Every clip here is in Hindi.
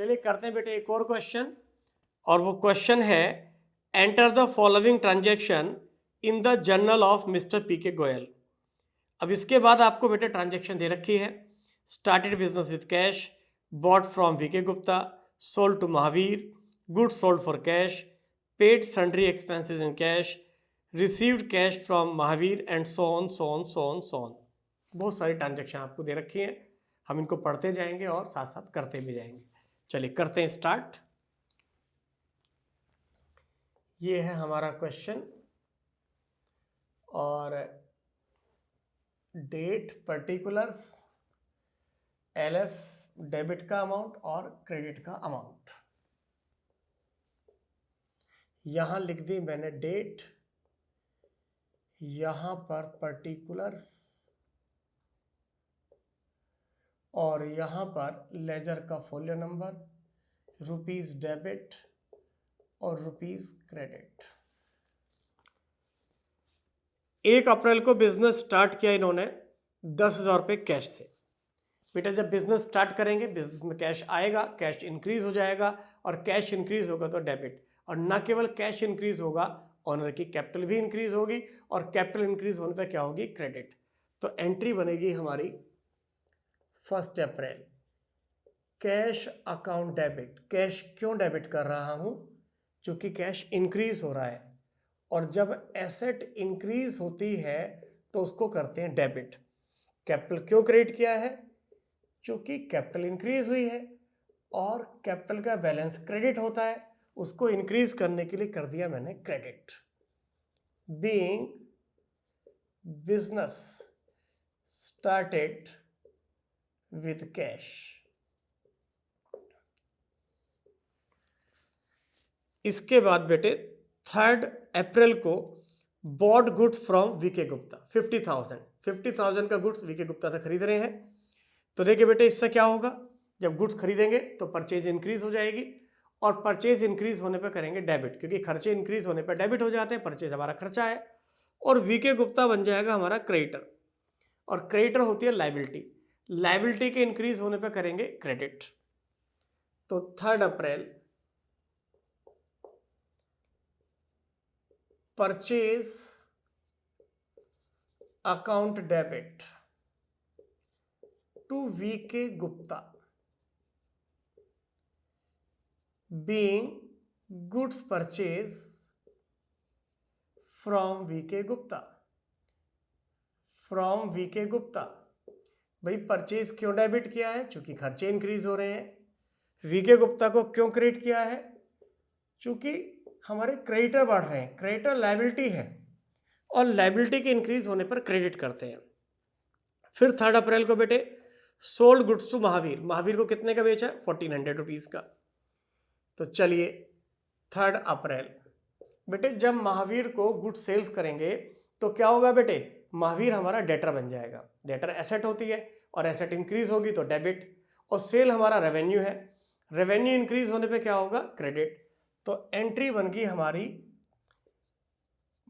चलिए करते हैं बेटे एक और क्वेश्चन, और वो क्वेश्चन है enter the following transaction in the journal of mister P के गोयल। अब इसके बाद आपको बेटे ट्रांजैक्शन दे रखी है। Started business with cash, bought from V K Gupta, sold to Mahavir, goods sold for cash, paid sundry expenses in cash, received cash from Mahavir and so on so on so on so on. बहुत सारी ट्रांजैक्शन आपको दे रखी हैं, हम इनको पढ़ते जाएंगे और साथ साथ करते भी जाएंगे। चलिए करते हैं स्टार्ट। ये है हमारा क्वेश्चन और डेट, पर्टिकुलर्स, एलएफ डेबिट का अमाउंट और क्रेडिट का अमाउंट। यहां लिख दी मैंने डेट, यहां पर पर्टिकुलर्स और यहां पर लेजर का फोलियो नंबर, रुपीस डेबिट और रुपीस क्रेडिट। 1 अप्रैल को बिजनेस स्टार्ट किया इन्होंने 10,000 रुपये कैश से। बेटा जब बिजनेस स्टार्ट करेंगे बिजनेस में कैश आएगा, कैश इंक्रीज हो जाएगा, और कैश इंक्रीज होगा तो डेबिट, और न केवल कैश इंक्रीज होगा, ऑनर की कैपिटल भी इंक्रीज होगी, और कैपिटल इंक्रीज होने पे क्या होगी, क्रेडिट। तो एंट्री बनेगी हमारी 1 अप्रैल, कैश अकाउंट डेबिट। कैश क्यों डेबिट कर रहा हूं, क्योंकि कैश इंक्रीज हो रहा है, और जब एसेट इंक्रीज होती है तो उसको करते हैं डेबिट। कैपिटल क्यों क्रिएट किया है, क्योंकि कैपिटल इंक्रीज हुई है और कैपिटल का बैलेंस क्रेडिट होता है, उसको इंक्रीज करने के लिए कर दिया मैंने credit. Being business started with cash. इसके बाद बेटे 3 अप्रैल को bought goods from VK Gupta 50,000 का गुड्स वीके गुप्ता से खरीद रहे हैं। तो देखिए बेटे इससे क्या होगा, जब गुड्स खरीदेंगे तो परचेज इंक्रीज हो जाएगी, और परचेज इंक्रीज होने पे करेंगे डेबिट, क्योंकि खर्चे इंक्रीज होने पे डेबिट हो जाते हैं, परचेज हमारा खर्चा है, और वीके गुप्ता बन जाएगा हमारा क्रेडिटर, और क्रेडिटर होती है लाइबिलिटी। लाइबिलिटी के इंक्रीज होने पे करेंगे क्रेडिट। तो 3 April purchase account debit to V K Gupta, being goods purchase from V K Gupta. From VK Gupta, भाई परचेज क्यों डेबिट किया है, क्योंकि खर्चे इंक्रीज हो रहे हैं। वीके गुप्ता को क्यों क्रेडिट किया है, क्योंकि हमारे क्रेडिटर बढ़ रहे हैं, क्रेडिटर लाइबिलिटी है, और लाइबिलिटी के इंक्रीज होने पर क्रेडिट करते हैं। फिर 3 अप्रैल को बेटे sold goods to Mahavir. Mahavir को कितने का बेचा, 1400 रुपीज का। तो चलिए 3 अप्रैल बेटे जब महावीर को गुड सेल्स करेंगे तो क्या होगा बेटे, महावीर हमारा डेटर बन जाएगा। डेटर एसेट होती है, और एसेट इंक्रीज होगी तो डेबिट, और सेल हमारा रेवेन्यू है, रेवेन्यू इंक्रीज होने पे क्या होगा, क्रेडिट। तो एंट्री बन गई हमारी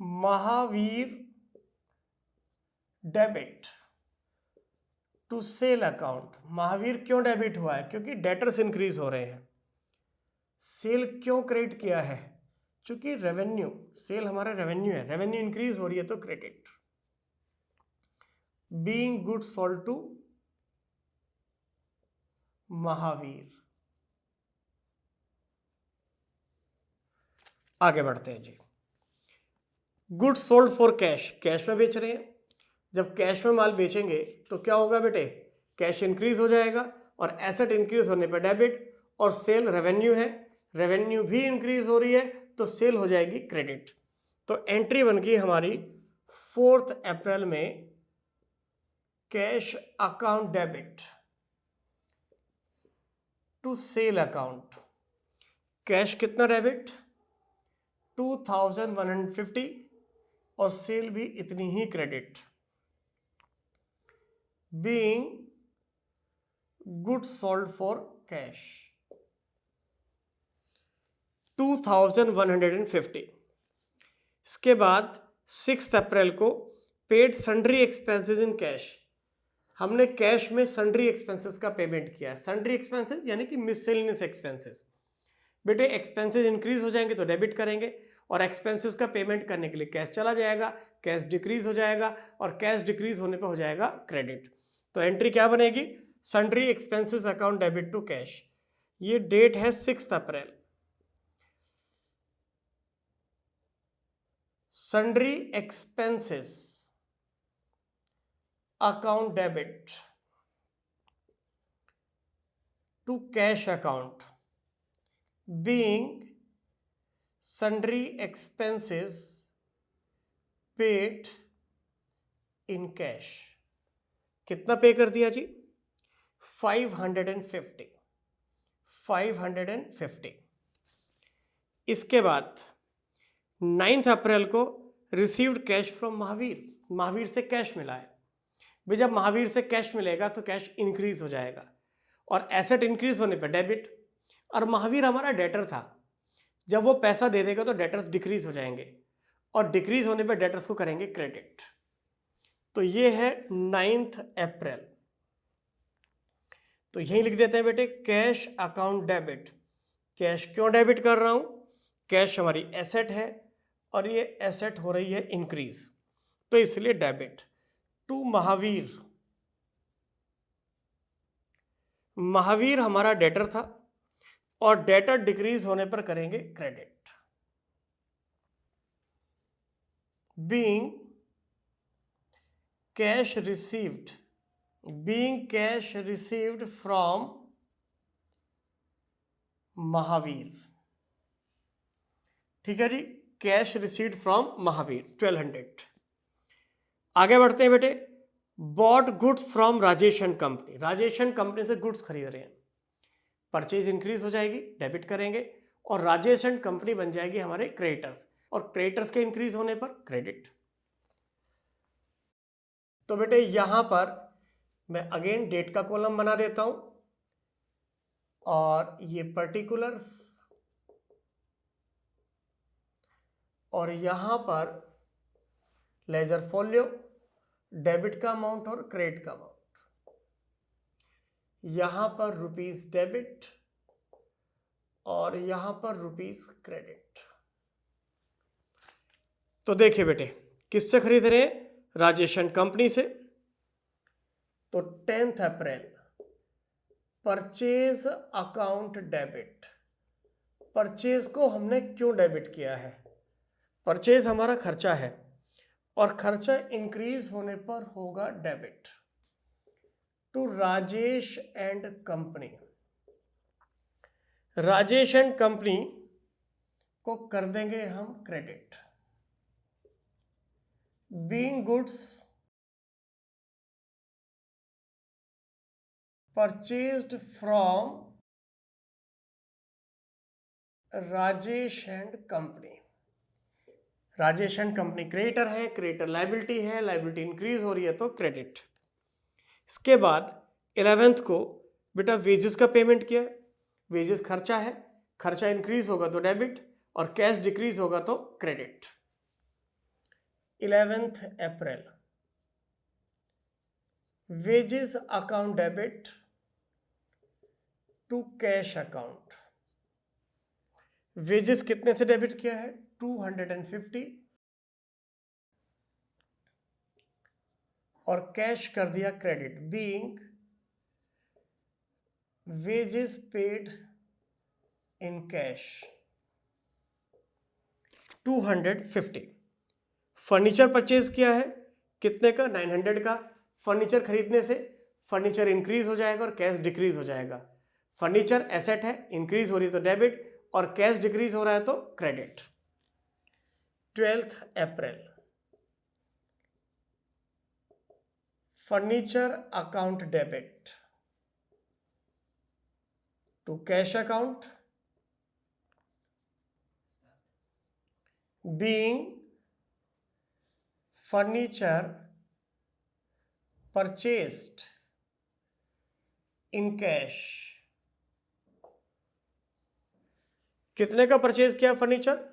Mahavir debit to sale account. Mahavir क्यों डेबिट हुआ है, क्योंकि डेटर्स इंक्रीज हो रहे हैं। सेल क्यों क्रेडिट किया है, क्योंकि रेवेन्यू, सेल हमारा रेवेन्यू है, रेवेन्यू इंक्रीज हो रही है तो credit. Being goods sold to Mahavir. आगे बढ़ते हैं जी। Goods sold for cash, cash में बेच रहे हैं। जब कैश में माल बेचेंगे तो क्या होगा बेटे, कैश इंक्रीज हो जाएगा, और एसेट इंक्रीज होने पर डेबिट, और सेल रेवेन्यू है, रेवेन्यू भी इंक्रीज हो रही है तो सेल हो जाएगी क्रेडिट। तो एंट्री बन गई हमारी 4 अप्रैल में cash account debit to sale account. Cash कितना डेबिट, 2150, और सेल भी इतनी ही credit. Being goods sold for cash 2150। इसके बाद 6 अप्रैल को paid sundry expenses in cash. हमने कैश में सन्ड्री एक्सपेंसेस का पेमेंट किया है। सन्ड्री एक्सपेंसेस यानी कि मिससेलेनियस एक्सपेंसेस। बेटे एक्सपेंसेस इंक्रीज हो जाएंगे तो डेबिट करेंगे, और एक्सपेंसेस का पेमेंट करने के लिए कैश चला जाएगा, कैश डिक्रीज हो जाएगा, और कैश डिक्रीज होने पे हो जाएगा क्रेडिट। तो एंट्री क्या बनेगी? Sundry expenses account debit to cash. ये डेट है 6 April. Sundry expenses account debit to cash account being sundry expenses paid in cash। कितना पे कर दिया जी? 550। इसके बाद 9 अप्रैल को received cash from Mahavir. Mahavir से कैश मिला है भाई। जब महावीर से कैश मिलेगा तो कैश इंक्रीज हो जाएगा, और एसेट इंक्रीज होने पर डेबिट। और महावीर हमारा डेटर था, जब वो पैसा दे देगा तो डेटर्स डिक्रीज हो जाएंगे, और डिक्रीज होने पे डेटर्स को करेंगे क्रेडिट। तो ये है 9 अप्रैल। तो यही लिख देते हैं बेटे, कैश अकाउंट डेबिट। कैश क्यों डेबिट कर रहा हूं? कैश हमारी एसेट है, और ये एसेट हो रही है इंक्रीज, तो इसलिए डेबिट टू महावीर। महावीर हमारा डेटर था, और डेटर डिक्रीज होने पर करेंगे credit. Being cash received from Mahavir. ठीक है जी, कैश रिसीव्ड फ्रॉम महावीर 1200। आगे बढ़ते हैं बेटे। Bot goods from Rajesh and company. Rajesh and company से गुड्स खरीद रहे हैं, परचेज इंक्रीज हो जाएगी, डेबिट करेंगे, और राजेश एंड कंपनी बन जाएगी हमारे क्रेडिटर्स, और क्रेडिटर्स के इंक्रीज होने पर क्रेडिट। तो बेटे यहां पर मैं अगेन डेट का कॉलम बना देता हूं, और ये पर्टिकुलर्स, और यहां पर लेजर फोलियो, डेबिट का अमाउंट और क्रेडिट का अमाउंट। यहां पर रुपीस डेबिट, और यहां पर रुपीस क्रेडिट। तो देखिए बेटे, किससे खरीद रहे हैं? राजेश एंड कंपनी से। तो 10 अप्रैल परचेज अकाउंट डेबिट। परचेज को हमने क्यों डेबिट किया है? परचेज हमारा खर्चा है, और खर्चा इंक्रीज होने पर होगा debit to Rajesh and company. Rajesh and company को कर देंगे हम credit. Being goods purchased from Rajesh and company. Rajesh and company creditor है, क्रेडिटर लायबिलिटी है, लायबिलिटी इंक्रीज हो रही है तो क्रेडिट। इसके बाद 11th को बेटा वेजेस का पेमेंट किया। वेजेस खर्चा है, खर्चा इंक्रीज होगा तो डेबिट, और कैश डिक्रीज होगा तो credit. 11th April wages account debit to cash account. Wages कितने से डेबिट किया है? 250, और कैश कर दिया credit. Being wages paid in cash 250। Furniture purchase किया है, कितने का? 900 का। फर्नीचर खरीदने से फर्नीचर इंक्रीज हो जाएगा और कैश डिक्रीज हो जाएगा। फर्नीचर एसेट है, इंक्रीज हो रही है तो डेबिट, और कैश डिक्रीज हो रहा है तो credit. 12th April furniture account debit to cash account being furniture purchased in cash. कितने का परचेज किया फर्नीचर?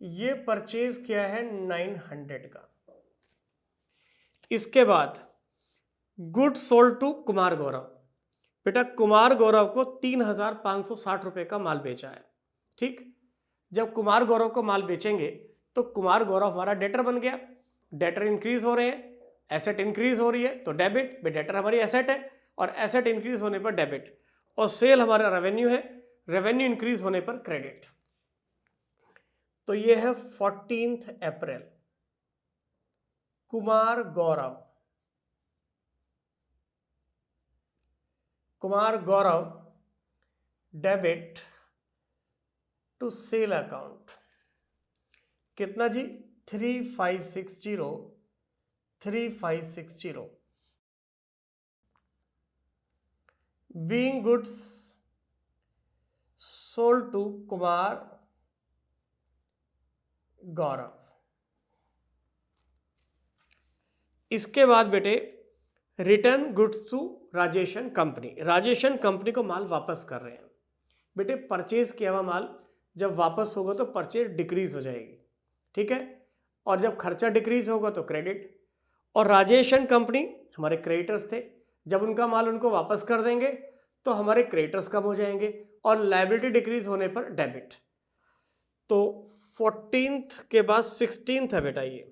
ये परचेज किया है 900 का। इसके बाद गुड सोल्ड टू कुमार गौरव। बेटा कुमार गौरव को 3,560 रुपये का माल बेचा है। ठीक, जब कुमार गौरव को माल बेचेंगे तो कुमार गौरव हमारा डेटर बन गया। डेटर इंक्रीज हो रहे हैं, एसेट इंक्रीज हो रही है तो डेबिट, डेटर हमारी एसेट है और एसेट इंक्रीज होने पर डेबिट, और सेल हमारा रेवेन्यू है, रेवेन्यू इंक्रीज होने पर क्रेडिट। तो ये है 14 April. Kumar Gaurav, Kumar Gaurav debit to sale account कितना जी? 3560 being goods sold to Kumar Gaurav. इसके बाद बेटे return goods to Rajeshan company. Rajeshan company को माल वापस कर रहे हैं। बेटे परचेज किया हुआ माल जब वापस होगा तो परचेज डिक्रीज हो जाएगी, ठीक है, और जब खर्चा डिक्रीज होगा तो क्रेडिट। और राजेशन कंपनी हमारे क्रेडिटर्स थे, जब उनका माल उनको वापस कर देंगे तो हमारे क्रेडिटर्स कम हो जाएंगे और लायबिलिटी डिक्रीज होने पर डेबिट। तो 14th के बाद 16th है बेटा, ये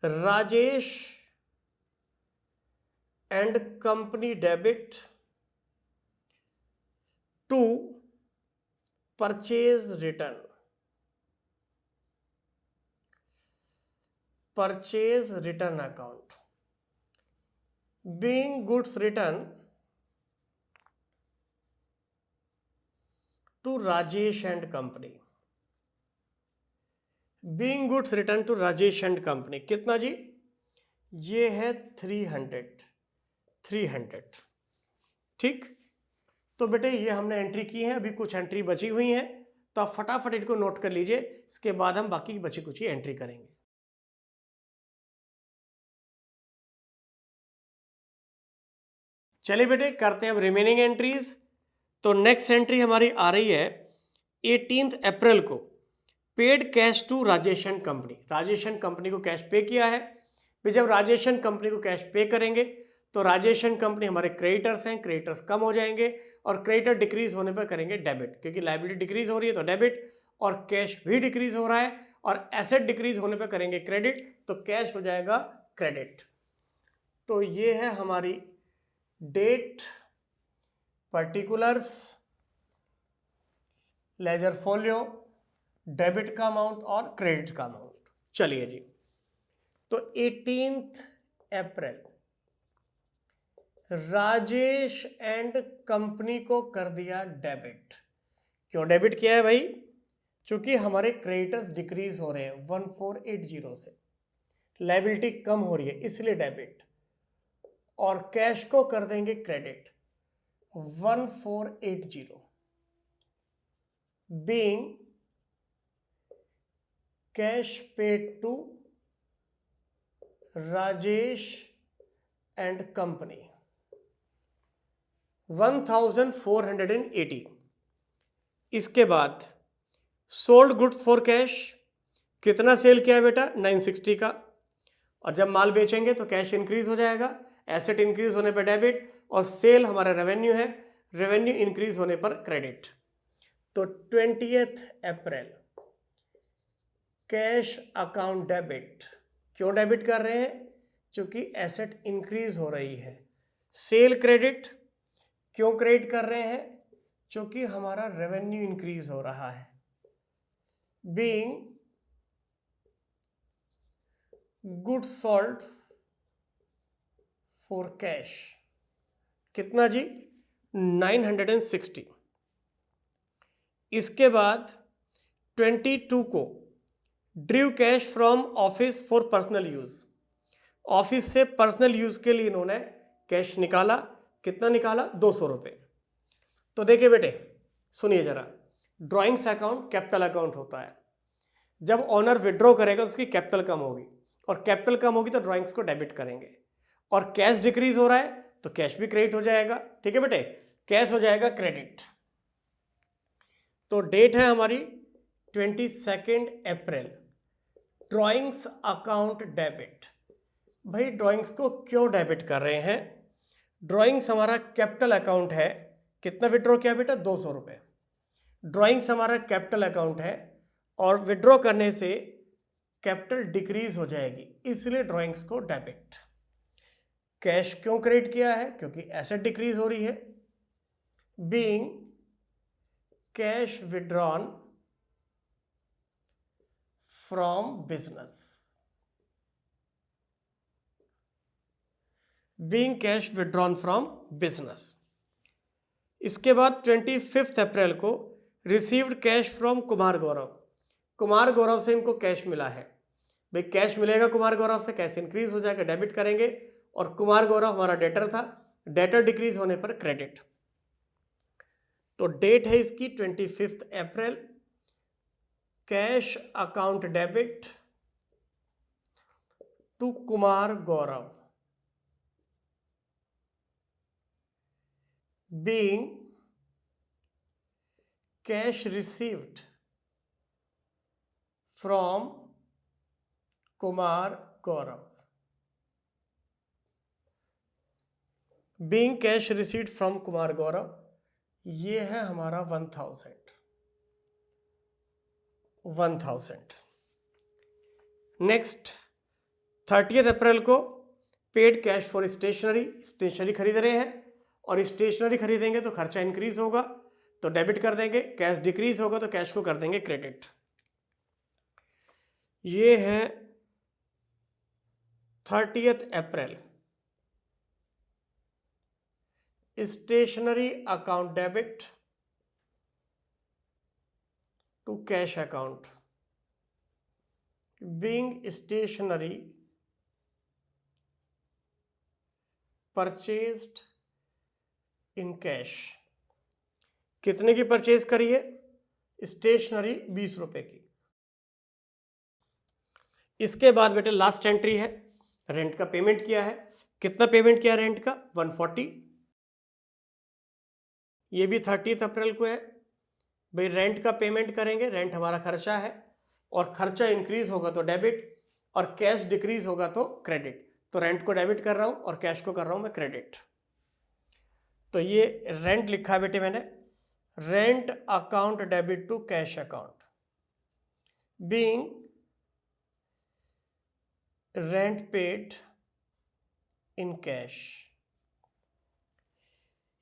Rajesh and company debit to purchase return, purchase return account being goods return to Rajesh and company, being goods return to Rajesh and company कितना जी? ये है 300। ठीक, तो बेटे ये हमने एंट्री की है, अभी कुछ एंट्री बची हुई है तो आप फटाफट इनको नोट कर लीजिए, इसके बाद हम बाकी की बची कुछ ही एंट्री करेंगे। चलिए बेटे करते हैं अब रिमेनिंग एंट्रीज। तो नेक्स्ट एंट्री हमारी आ रही है 18 अप्रैल को, paid cash to Rajeshan company. Rajeshan company को कैश पे किया है। फिर जब राजेशन कंपनी को कैश पे करेंगे तो राजेशन कंपनी हमारे क्रेडिटर्स हैं, क्रेडिटर्स कम हो जाएंगे और क्रेडिटर डिक्रीज होने पर करेंगे डेबिट, क्योंकि लायबिलिटी डिक्रीज हो रही है तो डेबिट, और कैश भी डिक्रीज हो रहा है और एसेट डिक्रीज होने पर करेंगे क्रेडिट, तो कैश हो जाएगा क्रेडिट। तो ये है हमारी date, particulars, ledger folio, debit का अमाउंट और क्रेडिट का अमाउंट। चलिए जी, तो 18 अप्रैल राजेश एंड कंपनी को कर दिया डेबिट। क्यों डेबिट किया है भाई? क्योंकि हमारे क्रेडिटर्स डिक्रीज हो रहे हैं 1480 से, लायबिलिटी कम हो रही है इसलिए डेबिट, और कैश को कर देंगे credit 1480 being cash paid to Rajesh and company 1480। इसके बाद सोल्ड गुड्स फॉर कैश, कितना सेल किया है बेटा? 960 का, और जब माल बेचेंगे तो कैश इंक्रीज हो जाएगा, एसेट इंक्रीज होने पर डेबिट, और सेल हमारा रेवेन्यू है, रेवेन्यू इंक्रीज होने पर क्रेडिट। तो 20 अप्रैल कैश अकाउंट डेबिट। क्यों डेबिट कर रहे हैं? क्योंकि एसेट इंक्रीज हो रही है। सेल क्रेडिट, क्यों क्रेडिट कर रहे हैं? क्योंकि हमारा रेवेन्यू इंक्रीज हो रहा है। Being good sold for cash, कितना जी? 960। इसके बाद 22 को ड्रीव cash from office for personal use. Office से पर्सनल यूज के लिए इन्होंने कैश निकाला। कितना निकाला? 200 रुपये। तो देखिए बेटे सुनिए जरा, ड्राइंग्स अकाउंट कैपिटल अकाउंट होता है। जब ऑनर विड्रॉ करेगा तो उसकी कैपिटल कम होगी, और कैपिटल कम होगी तो ड्राइंग्स को डेबिट करेंगे, और कैश डिक्रीज हो रहा है तो कैश भी क्रेडिट हो जाएगा। ठीक है बेटे, कैश हो जाएगा क्रेडिट। तो डेट है हमारी 22 अप्रैल, ड्राइंग्स अकाउंट डेबिट भाई ड्राइंग्स को क्यों डेबिट कर रहे हैं? ड्राइंग्स हमारा कैपिटल अकाउंट है। कितना विड्रॉ किया बेटा? 200 रुपये। ड्राइंग्स हमारा कैपिटल अकाउंट है और विड्रॉ करने से कैपिटल डिक्रीज हो जाएगी, इसलिए ड्राइंग्स को डेबिट। कैश क्यों क्रेडिट किया है? क्योंकि एसेट डिक्रीज हो रही है। Being cash withdrawn from business, being cash withdrawn from business. इसके बाद 25 अप्रैल को received cash from Kumar Gaurav. Kumar गौरव से इनको कैश मिला है। भाई कैश मिलेगा कुमार गौरव से, कैश इंक्रीज हो जाएगा, डेबिट करेंगे। और कुमार गौरव हमारा डेटर था, डेटर डिक्रीज होने पर क्रेडिट। तो डेट है इसकी 25 April. Cash account debit to Kumar Gaurav, being cash received from Kumar Gaurav, being cash received from Kumar Gaurav, ये है हमारा 1000। नेक्स्ट 30 अप्रैल को पेड कैश फॉर स्टेशनरी खरीद रहे हैं और स्टेशनरी खरीदेंगे तो खर्चा इंक्रीज होगा तो डेबिट कर देंगे, कैश डिक्रीज होगा तो कैश को कर देंगे क्रेडिट। ये है 30 April. Stationery account debit to cash account, being stationery purchased in cash. कितने की परचेज करी है? स्टेशनरी 20 रुपए की। इसके बाद बेटे लास्ट एंट्री है, रेंट का पेमेंट किया है। कितना पेमेंट किया रेंट का? 140। ये भी 30 अप्रैल को है। भाई रेंट का पेमेंट करेंगे, रेंट हमारा खर्चा है और खर्चा इंक्रीज होगा तो डेबिट और कैश डिक्रीज होगा तो क्रेडिट। तो रेंट को डेबिट कर रहा हूं और कैश को कर रहा हूं मैं क्रेडिट। तो ये रेंट लिखा है बेटे मैंने, rent account debit to cash account, being rent paid in cash.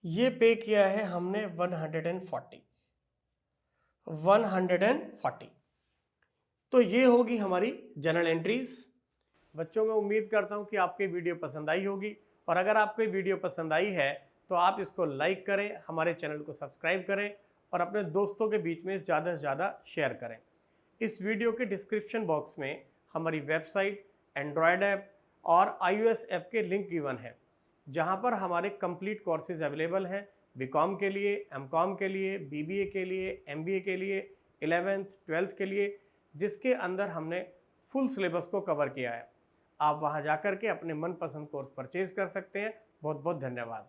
ये पे किया है हमने 140। तो ये होगी हमारी जनरल एंट्रीज। बच्चों मैं उम्मीद करता हूं कि आपके वीडियो पसंद आई होगी और अगर आपको वीडियो पसंद आई है तो आप इसको लाइक करें, हमारे चैनल को सब्सक्राइब करें और अपने दोस्तों के बीच में ज़्यादा से ज़्यादा शेयर करें। इस वीडियो के डिस्क्रिप्शन बॉक्स में हमारी वेबसाइट, एंड्रॉयड ऐप और iOS ऐप के लिंक गिवन है, जहां पर हमारे कंप्लीट कोर्सेज अवेलेबल हैं बीकॉम के लिए, एमकॉम के लिए, बीबीए के लिए, एमबीए के लिए, 11th 12th के लिए, जिसके अंदर हमने फुल सिलेबस को कवर किया है। आप वहां जाकर के अपने मनपसंद कोर्स परचेज कर सकते हैं। बहुत बहुत धन्यवाद।